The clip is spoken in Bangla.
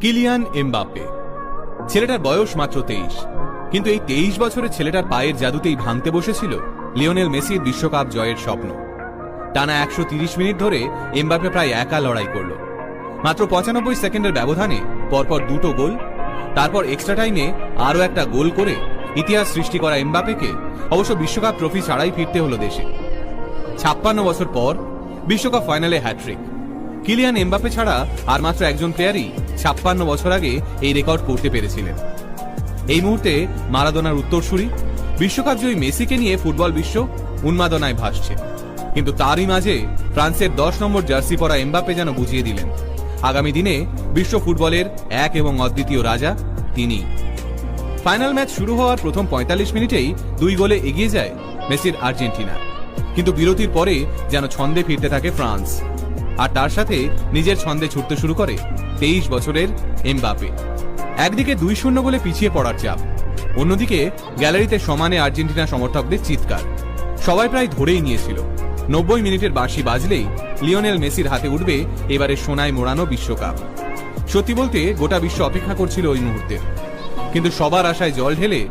Kylian Mbappe. ছেলেটার বয়স মাত্র 23, কিন্তু এই 23 বছরের ছেলেটার পায়ের জাদুতেই ভাঙতে বসেছিল লিওনেল মেসির বিশ্বকাপ জয়ের স্বপ্ন। টানা 130 মিনিট ধরে এমবাপ্পে প্রায় একা লড়াই করল। মাত্র 95 সেকেন্ডের ব্যবধানে পরপর দুটো গোল, তারপর এক্সট্রা টাইমে আরও একটা গোল করে ইতিহাস সৃষ্টি করা এমবাপ্পেকে অবশ্য বিশ্বকাপ ট্রফি ছাড়াই ফিরতে হলো দেশে। 56 বছর পর বিশ্বকাপ ফাইনালে হ্যাট্রিক। কিলিয়ান এমবাপ্পে ছাড়া আর মাত্র একজন প্লেয়ারই 56 বছর আগে এই রেকর্ড করতে পেরেছিলেন। এই মুহূর্তে মারাদোনার উত্তরসূরি বিশ্বকাপ জয়ী মেসিকে নিয়ে ফুটবল বিশ্ব উন্মাদনায় ভাসছে, কিন্তু তারই মাঝে ফ্রান্সের 10 নম্বর জার্সি পরা এমবাপ্পে যেন বুঝিয়ে দিলেন আগামী দিনে বিশ্ব ফুটবলের এক এবং অদ্বিতীয় রাজা তিনি। ফাইনাল ম্যাচ শুরু হওয়ার প্রথম 45 মিনিটেই 2 গোলে এগিয়ে যায় মেসির আর্জেন্টিনা, কিন্তু বিরতির পরে যেন ছন্দে ফিরতে থাকে ফ্রান্স, আর তার সাথে নিজের ছন্দে ছুটতে শুরু করে 23 বছরের এমবাপ্পে। একদিকে 2-0 গোলে পিছিয়ে পড়ার চাপ, অন্যদিকে গ্যালারিতে সমানে আর্জেন্টিনা সমর্থকদের চিৎকার। সবাই প্রায় ধরেই নিয়েছিল 90 মিনিটের বাঁশি বাজলেই লিওনেল মেসির হাতে উঠবে এবারে সোনায় মোড়ানো বিশ্বকাপ। সত্যি বলতে গোটা বিশ্ব অপেক্ষা করছিল ওই মুহূর্তে, কিন্তু সবার আশায় জল ঢেলে